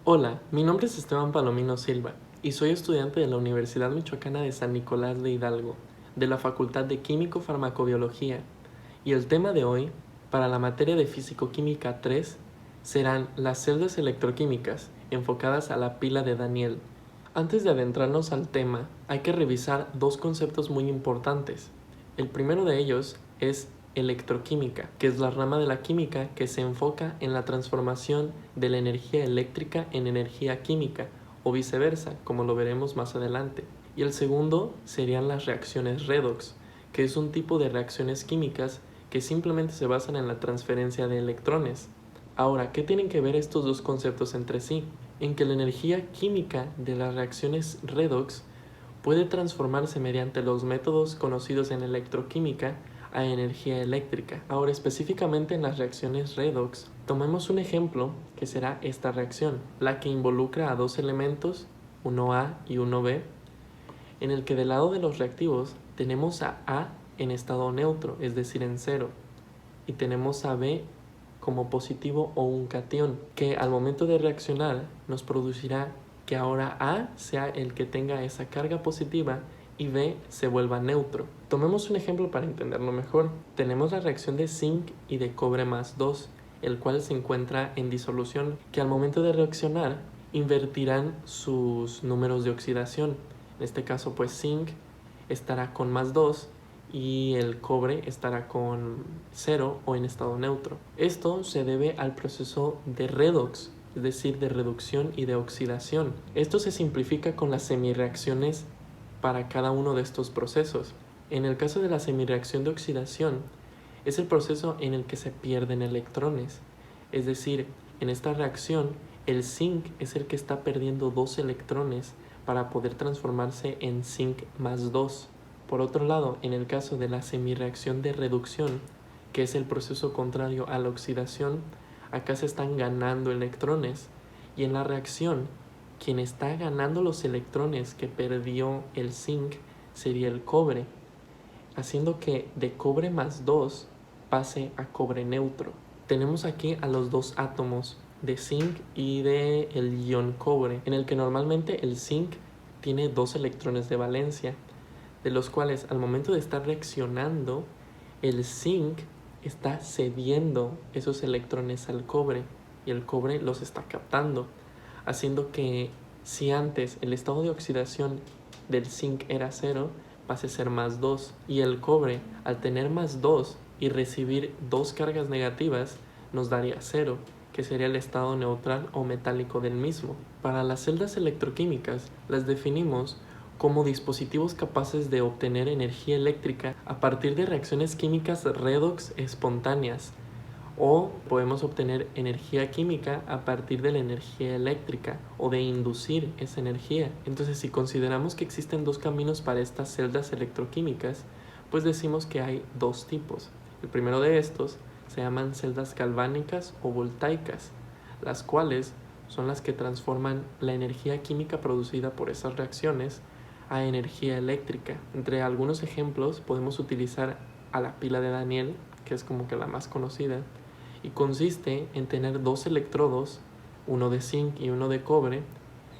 Hola, mi nombre es Esteban Palomino Silva y soy estudiante de la Universidad Michoacana de San Nicolás de Hidalgo, de la Facultad de Químico-Farmacobiología, y el tema de hoy, para la materia de Físico-Química 3, serán las celdas electroquímicas enfocadas a la pila de Daniel. Antes de adentrarnos al tema, hay que revisar dos conceptos muy importantes. El primero de ellos es electroquímica, que es la rama de la química que se enfoca en la transformación de la energía eléctrica en energía química, o viceversa, como lo veremos más adelante. Y el segundo serían las reacciones redox, que es un tipo de reacciones químicas que simplemente se basan en la transferencia de electrones. Ahora, ¿qué tienen que ver estos dos conceptos entre sí? En que la energía química de las reacciones redox puede transformarse mediante los métodos conocidos en electroquímica a energía eléctrica. Ahora, específicamente en las reacciones redox, tomemos un ejemplo que será esta reacción, la que involucra a dos elementos, uno A y uno B, en el que del lado de los reactivos tenemos a A en estado neutro, es decir, en cero, y tenemos a B como positivo o un catión, que al momento de reaccionar nos producirá que ahora A sea el que tenga esa carga positiva y B se vuelva neutro. Tomemos un ejemplo para entenderlo mejor. Tenemos la reacción de zinc y de cobre más 2, el cual se encuentra en disolución, que al momento de reaccionar invertirán sus números de oxidación. En este caso, pues zinc estará con más 2 y el cobre estará con 0 o en estado neutro. Esto se debe al proceso de redox, es decir, de reducción y de oxidación. Esto se simplifica con las semirreacciones para cada uno de estos procesos. En el caso de la semirreacción de oxidación, es el proceso en el que se pierden electrones. Es decir, en esta reacción, el zinc es el que está perdiendo 2 electrones para poder transformarse en zinc más 2. Por otro lado, en el caso de la semirreacción de reducción, que es el proceso contrario a la oxidación, acá se están ganando electrones, y en la reacción, quien está ganando los electrones que perdió el zinc sería el cobre, haciendo que de cobre más 2 pase a cobre neutro. Tenemos aquí a los dos átomos de zinc y de el ion cobre, en el que normalmente el zinc tiene 2 electrones de valencia, de los cuales al momento de estar reaccionando, el zinc está cediendo esos electrones al cobre y el cobre los está captando, haciendo que si antes el estado de oxidación del zinc era 0, pase a ser más 2, y el cobre, al tener más 2 y recibir 2 cargas negativas, nos daría 0, que sería el estado neutral o metálico del mismo. Para las celdas electroquímicas las definimos como dispositivos capaces de obtener energía eléctrica a partir de reacciones químicas redox espontáneas, o podemos obtener energía química a partir de la energía eléctrica o de inducir esa energía. Entonces, si consideramos que existen dos caminos para estas celdas electroquímicas, pues decimos que hay dos tipos. El primero de estos se llaman celdas galvánicas o voltaicas, las cuales son las que transforman la energía química producida por esas reacciones a energía eléctrica. Entre algunos ejemplos podemos utilizar a la pila de Daniel, que es como que la más conocida, y consiste en tener dos electrodos, uno de zinc y uno de cobre,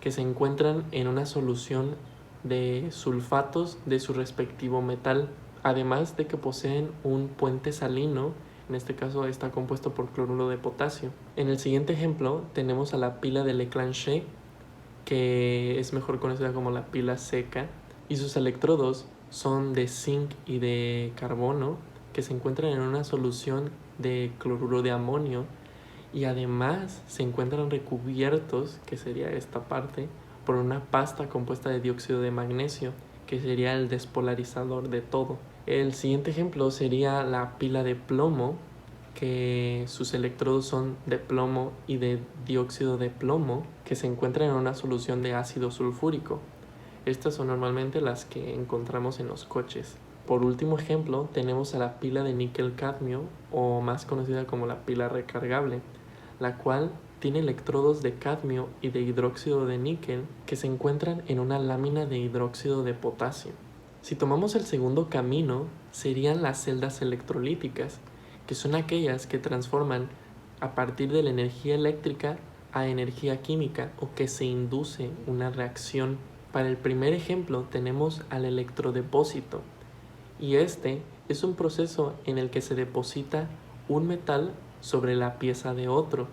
que se encuentran en una solución de sulfatos de su respectivo metal, además de que poseen un puente salino. En este caso está compuesto por cloruro de potasio. En el siguiente ejemplo tenemos a la pila de Leclanché, que es mejor conocida como la pila seca, y sus electrodos son de zinc y de carbono, que se encuentran en una solución de cloruro de amonio, y además se encuentran recubiertos, que sería esta parte, por una pasta compuesta de dióxido de magnesio, que sería el despolarizador de todo. El siguiente ejemplo sería la pila de plomo, que sus electrodos son de plomo y de dióxido de plomo, que se encuentran en una solución de ácido sulfúrico. Estas son normalmente las que encontramos en los coches. Por último ejemplo, tenemos a la pila de níquel-cadmio, o más conocida como la pila recargable, la cual tiene electrodos de cadmio y de hidróxido de níquel que se encuentran en una lámina de hidróxido de potasio. Si tomamos el segundo camino, serían las celdas electrolíticas, que son aquellas que transforman a partir de la energía eléctrica a energía química o que se induce una reacción. Para el primer ejemplo tenemos al electrodepósito, y este es un proceso en el que se deposita un metal sobre la pieza de otro.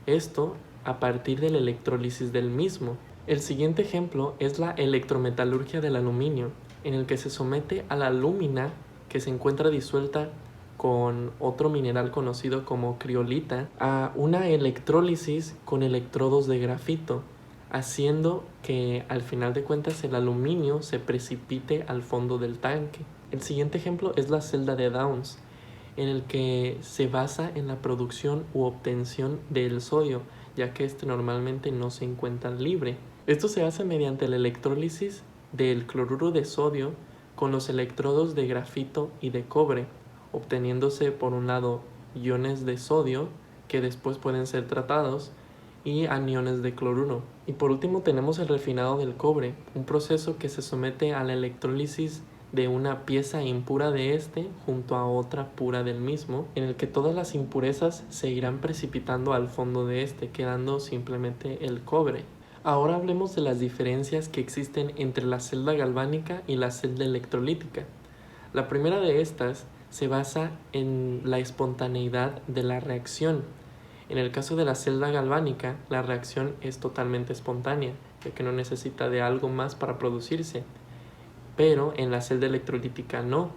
Esto a partir de la electrólisis del mismo. El siguiente ejemplo es la electrometalurgia del aluminio, en el que se somete a la alúmina que se encuentra disuelta con otro mineral conocido como criolita a una electrólisis con electrodos de grafito, haciendo que al final de cuentas el aluminio se precipite al fondo del tanque. El siguiente ejemplo es la celda de Downs, en el que se basa en la producción u obtención del sodio, ya que este normalmente no se encuentra libre. Esto se hace mediante la electrólisis del cloruro de sodio con los electrodos de grafito y de cobre, obteniéndose por un lado iones de sodio que después pueden ser tratados y aniones de cloruro. Y por último tenemos el refinado del cobre, un proceso que se somete a la electrólisis de una pieza impura de este junto a otra pura del mismo, en el que todas las impurezas se irán precipitando al fondo de este, quedando simplemente el cobre. Ahora hablemos de las diferencias que existen entre la celda galvánica y la celda electrolítica. La primera de estas se basa en la espontaneidad de la reacción. En el caso de la celda galvánica, la reacción es totalmente espontánea, ya que no necesita de algo más para producirse. Pero en la celda electrolítica no.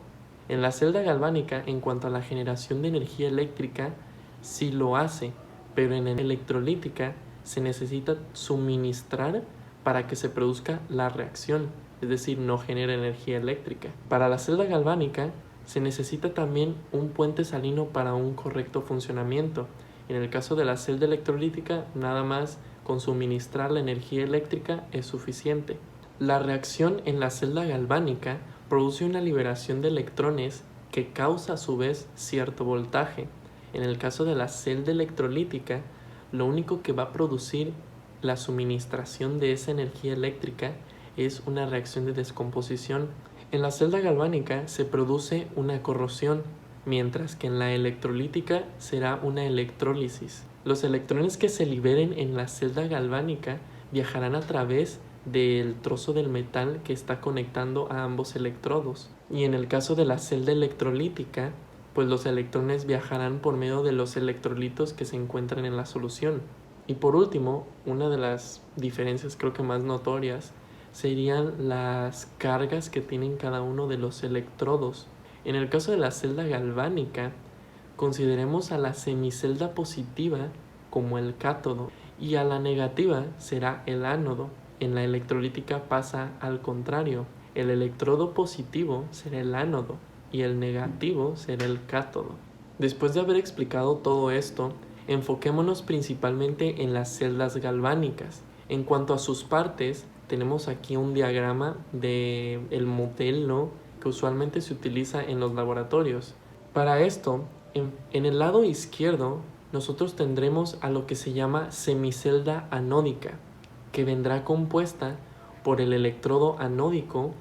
En la celda galvánica, en cuanto a la generación de energía eléctrica, sí lo hace, pero en la electrolítica se necesita suministrar para que se produzca la reacción, es decir, no genera energía eléctrica. Para la celda galvánica se necesita también un puente salino para un correcto funcionamiento. En el caso de la celda electrolítica, nada más con suministrar la energía eléctrica es suficiente. La reacción en la celda galvánica produce una liberación de electrones que causa a su vez cierto voltaje. En el caso de la celda electrolítica, lo único que va a producir la suministración de esa energía eléctrica es una reacción de descomposición. En la celda galvánica se produce una corrosión, mientras que en la electrolítica será una electrólisis. Los electrones que se liberen en la celda galvánica viajarán a través del trozo del metal que está conectando a ambos electrodos. Y en el caso de la celda electrolítica, pues los electrones viajarán por medio de los electrolitos que se encuentran en la solución. Y por último, una de las diferencias creo que más notorias serían las cargas que tienen cada uno de los electrodos. En el caso de la celda galvánica, consideremos a la semicelda positiva como el cátodo y a la negativa será el ánodo. En la electrolítica pasa al contrario, el electrodo positivo será el ánodo y el negativo será el cátodo. Después de haber explicado todo esto, enfoquémonos principalmente en las celdas galvánicas. En cuanto a sus partes, tenemos aquí un diagrama del modelo que usualmente se utiliza en los laboratorios. Para esto, en el lado izquierdo, nosotros tendremos a lo que se llama semicelda anódica, que vendrá compuesta por el electrodo anódico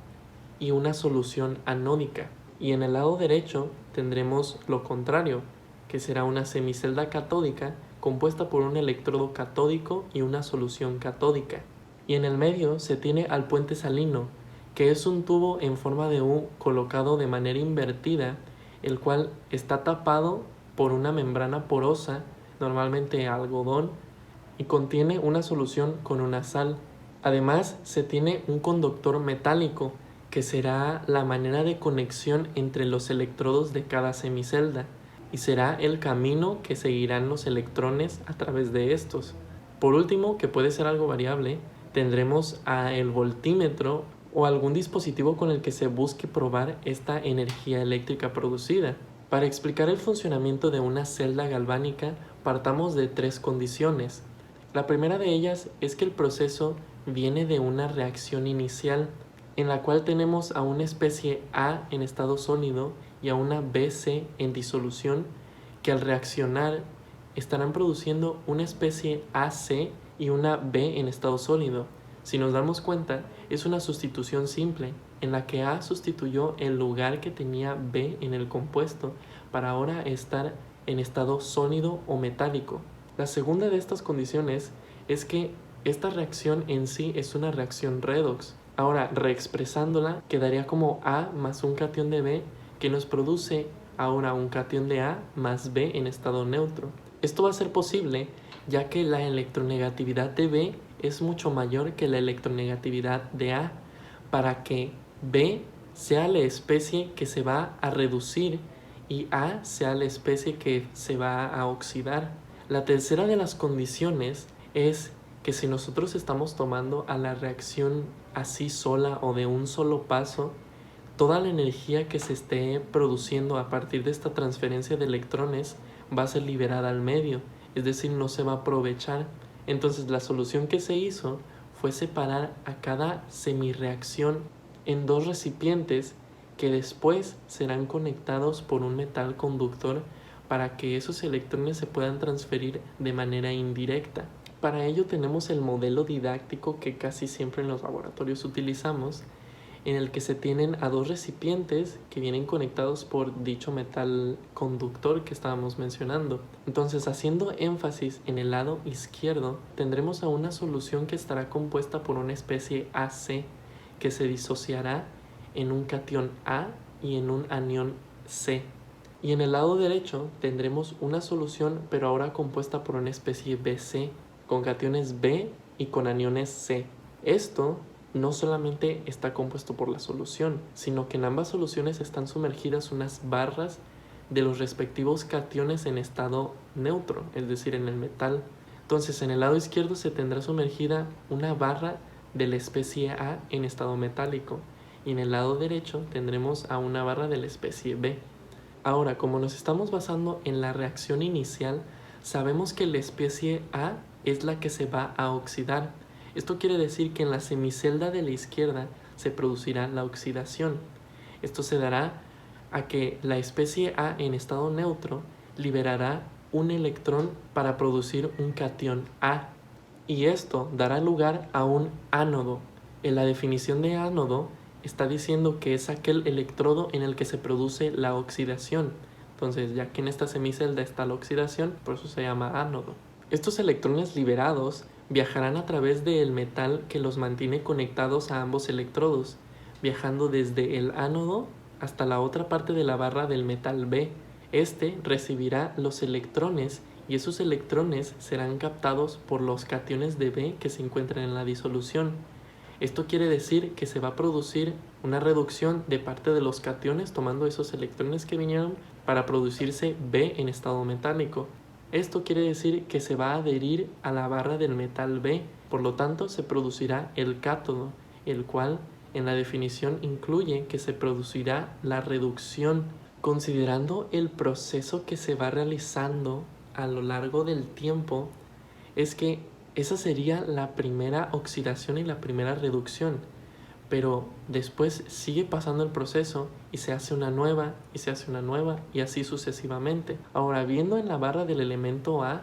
y una solución anódica. Y en el lado derecho tendremos lo contrario, que será una semicelda catódica compuesta por un electrodo catódico y una solución catódica. Y en el medio se tiene al puente salino, que es un tubo en forma de U colocado de manera invertida, el cual está tapado por una membrana porosa, normalmente algodón, y contiene una solución con una sal. Además, se tiene un conductor metálico, que será la manera de conexión entre los electrodos de cada semicelda, y será el camino que seguirán los electrones a través de estos. Por último, que puede ser algo variable, tendremos el voltímetro o algún dispositivo con el que se busque probar esta energía eléctrica producida. Para explicar el funcionamiento de una celda galvánica, partamos de 3 condiciones. La primera de ellas es que el proceso viene de una reacción inicial, en la cual tenemos a una especie A en estado sólido y a una BC en disolución, que al reaccionar estarán produciendo una especie AC y una B en estado sólido. Si nos damos cuenta, es una sustitución simple, en la que A sustituyó el lugar que tenía B en el compuesto para ahora estar en estado sólido o metálico. La segunda de estas condiciones es que esta reacción en sí es una reacción redox. Ahora, reexpresándola, quedaría como A más un catión de B que nos produce ahora un catión de A más B en estado neutro. Esto va a ser posible ya que la electronegatividad de B es mucho mayor que la electronegatividad de A, para que B sea la especie que se va a reducir y A sea la especie que se va a oxidar. La tercera de las condiciones es que si nosotros estamos tomando a la reacción así sola o de un solo paso, toda la energía que se esté produciendo a partir de esta transferencia de electrones va a ser liberada al medio, es decir, no se va a aprovechar. Entonces la solución que se hizo fue separar a cada semirreacción en dos recipientes que después serán conectados por un metal conductor para que esos electrones se puedan transferir de manera indirecta. Para ello tenemos el modelo didáctico que casi siempre en los laboratorios utilizamos, en el que se tienen a dos recipientes que vienen conectados por dicho metal conductor que estábamos mencionando. Entonces, haciendo énfasis en el lado izquierdo, tendremos a una solución que estará compuesta por una especie AC que se disociará en un catión A y en un anión C. Y en el lado derecho tendremos una solución, pero ahora compuesta por una especie BC, con cationes B y con aniones C. Esto no solamente está compuesto por la solución, sino que en ambas soluciones están sumergidas unas barras de los respectivos cationes en estado neutro, es decir, en el metal. Entonces, en el lado izquierdo se tendrá sumergida una barra de la especie A en estado metálico, y en el lado derecho tendremos a una barra de la especie B. Ahora, como nos estamos basando en la reacción inicial, sabemos que la especie A es la que se va a oxidar. Esto quiere decir que en la semicelda de la izquierda se producirá la oxidación. Esto se dará a que la especie A en estado neutro liberará un electrón para producir un catión A, y esto dará lugar a un ánodo. En la definición de ánodo está diciendo que es aquel electrodo en el que se produce la oxidación. Entonces, ya que en esta semicelda está la oxidación, por eso se llama ánodo. Estos electrones liberados viajarán a través del metal que los mantiene conectados a ambos electrodos, viajando desde el ánodo hasta la otra parte de la barra del metal B. Este recibirá los electrones y esos electrones serán captados por los cationes de B que se encuentran en la disolución. Esto quiere decir que se va a producir una reducción de parte de los cationes tomando esos electrones que vinieron para producirse B en estado metálico. Esto quiere decir que se va a adherir a la barra del metal B, por lo tanto se producirá el cátodo, el cual en la definición incluye que se producirá la reducción. Considerando el proceso que se va realizando a lo largo del tiempo, es que esa sería la primera oxidación y la primera reducción, pero después sigue pasando el proceso y se hace una nueva y se hace una nueva y así sucesivamente. Ahora, viendo en la barra del elemento A,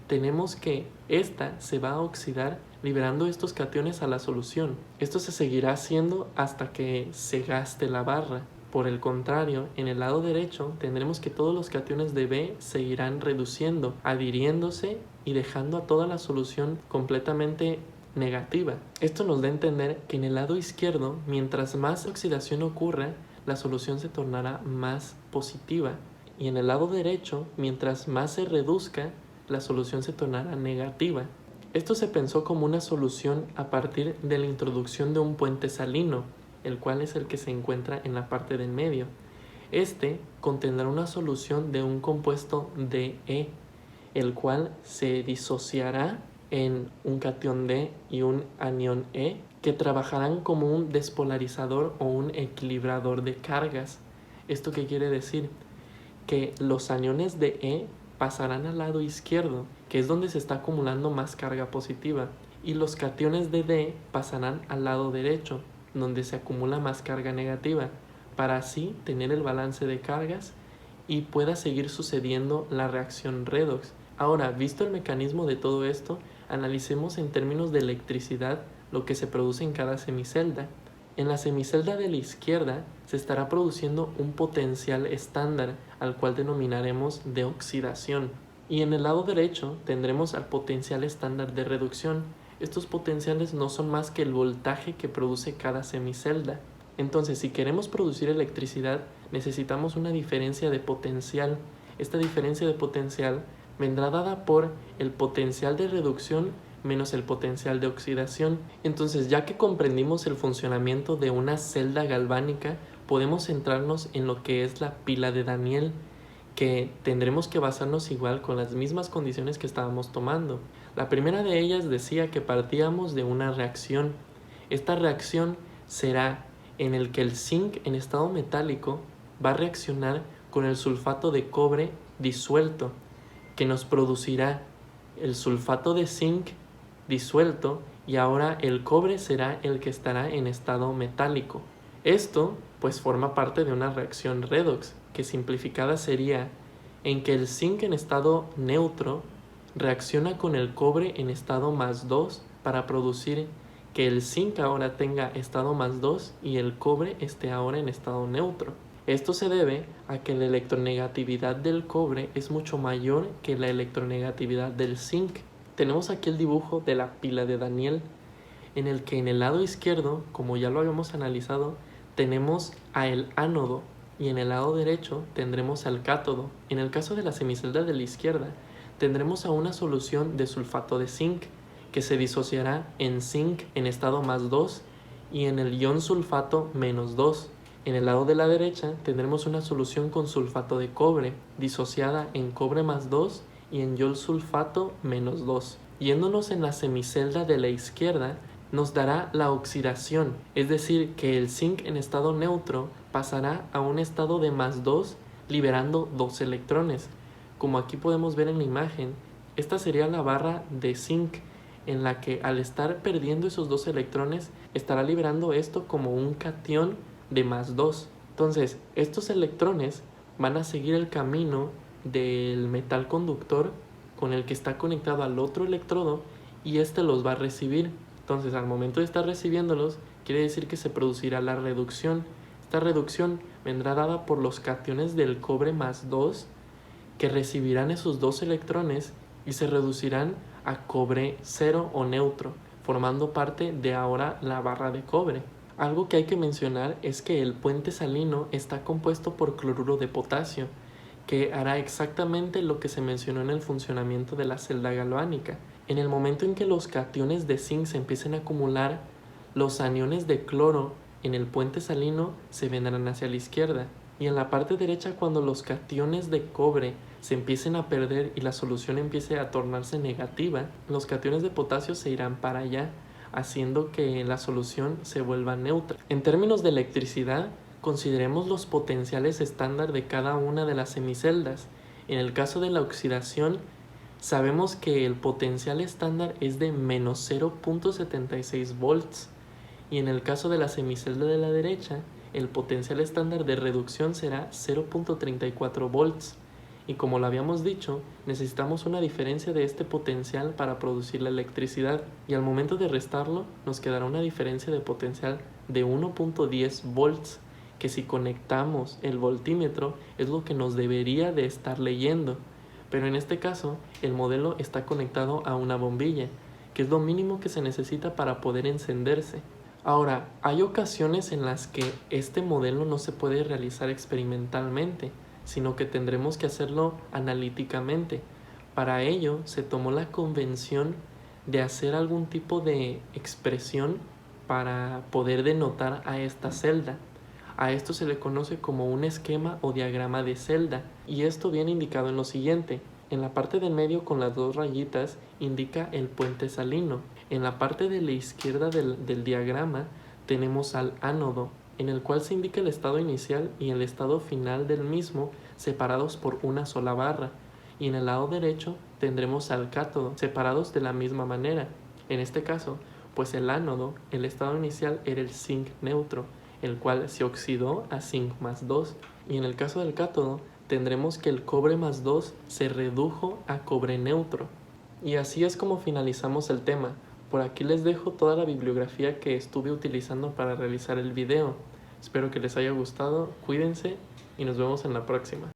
tenemos que esta se va a oxidar liberando estos cationes a la solución. Esto se seguirá haciendo hasta que se gaste la barra. Por el contrario, en el lado derecho tendremos que todos los cationes de B seguirán reduciendo, adhiriéndose y dejando a toda la solución completamente negativa. Esto nos da a entender que en el lado izquierdo, mientras más oxidación ocurra, la solución se tornará más positiva. Y en el lado derecho, mientras más se reduzca, la solución se tornará negativa. Esto se pensó como una solución a partir de la introducción de un puente salino, el cual es el que se encuentra en la parte del medio. Este contendrá una solución de un compuesto de E, el cual se disociará en un catión D y un anión E, que trabajarán como un despolarizador o un equilibrador de cargas. ¿Esto qué quiere decir? Que los aniones de E pasarán al lado izquierdo, que es donde se está acumulando más carga positiva, y los cationes de D pasarán al lado derecho, donde se acumula más carga negativa, para así tener el balance de cargas y pueda seguir sucediendo la reacción redox. Ahora, visto el mecanismo de todo esto, analicemos en términos de electricidad lo que se produce en cada semicelda. En la semicelda de la izquierda se estará produciendo un potencial estándar, al cual denominaremos de oxidación. Y en el lado derecho tendremos al potencial estándar de reducción. Estos potenciales no son más que el voltaje que produce cada semicelda. Entonces, si queremos producir electricidad, necesitamos una diferencia de potencial. Esta diferencia de potencial vendrá dada por el potencial de reducción menos el potencial de oxidación. Entonces, ya que comprendimos el funcionamiento de una celda galvánica, podemos centrarnos en lo que es la pila de Daniell, que tendremos que basarnos igual con las mismas condiciones que estábamos tomando. La primera de ellas decía que partíamos de una reacción. Esta reacción será en el que el zinc en estado metálico va a reaccionar con el sulfato de cobre disuelto, que nos producirá el sulfato de zinc disuelto, y ahora el cobre será el que estará en estado metálico. Esto pues forma parte de una reacción redox, que simplificada sería en que el zinc en estado neutro reacciona con el cobre en estado +2 para producir que el zinc ahora tenga estado +2 y el cobre esté ahora en estado neutro. Esto se debe a que la electronegatividad del cobre es mucho mayor que la electronegatividad del zinc. Tenemos aquí el dibujo de la pila de Daniell, en el que en el lado izquierdo, como ya lo habíamos analizado, tenemos al ánodo y en el lado derecho tendremos al cátodo. En el caso de la semicelda de la izquierda, tendremos a una solución de sulfato de zinc que se disociará en zinc en estado +2 y en el ion sulfato -2. En el lado de la derecha tendremos una solución con sulfato de cobre disociada en cobre +2 y en ion sulfato -2. Yéndonos en la semicelda de la izquierda, nos dará la oxidación, es decir, que el zinc en estado neutro pasará a un estado de +2 liberando 2 electrones. Como aquí podemos ver en la imagen, esta sería la barra de zinc, en la que al estar perdiendo esos 2 electrones estará liberando esto como un catión de +2. Entonces, estos electrones van a seguir el camino del metal conductor con el que está conectado al otro electrodo y este los va a recibir. Entonces, al momento de estar recibiéndolos, quiere decir que se producirá la reducción. Esta reducción vendrá dada por los cationes del cobre +2 que recibirán esos 2 electrones y se reducirán a cobre cero o neutro, formando parte de ahora la barra de cobre. Algo que hay que mencionar es que el puente salino está compuesto por cloruro de potasio, que hará exactamente lo que se mencionó en el funcionamiento de la celda galvánica. En el momento en que los cationes de zinc se empiecen a acumular, los aniones de cloro en el puente salino se vendrán hacia la izquierda. Y en la parte derecha, cuando los cationes de cobre se empiecen a perder y la solución empiece a tornarse negativa, los cationes de potasio se irán para allá, haciendo que la solución se vuelva neutra. En términos de electricidad, consideremos los potenciales estándar de cada una de las semiceldas. En el caso de la oxidación, sabemos que el potencial estándar es de -0.76 volts. Y en el caso de la semicelda de la derecha, el potencial estándar de reducción será 0.34 volts. Y como lo habíamos dicho, necesitamos una diferencia de este potencial para producir la electricidad. Y al momento de restarlo, nos quedará una diferencia de potencial de 1.10 volts, que si conectamos el voltímetro es lo que nos debería de estar leyendo. Pero en este caso, el modelo está conectado a una bombilla, que es lo mínimo que se necesita para poder encenderse. Ahora, hay ocasiones en las que este modelo no se puede realizar experimentalmente, sino que tendremos que hacerlo analíticamente. Para ello, se tomó la convención de hacer algún tipo de expresión para poder denotar a esta celda. A esto se le conoce como un esquema o diagrama de celda, y esto viene indicado en lo siguiente. En la parte del medio con las 2 rayitas indica el puente salino. En la parte de la izquierda del diagrama tenemos al ánodo, en el cual se indica el estado inicial y el estado final del mismo separados por una sola barra. Y en el lado derecho tendremos al cátodo, separados de la misma manera. En este caso, pues el ánodo, el estado inicial era el zinc neutro, el cual se oxidó a zinc +2. Y en el caso del cátodo, tendremos que el cobre +2 se redujo a cobre neutro. Y así es como finalizamos el tema. Por aquí les dejo toda la bibliografía que estuve utilizando para realizar el video. Espero que les haya gustado, cuídense y nos vemos en la próxima.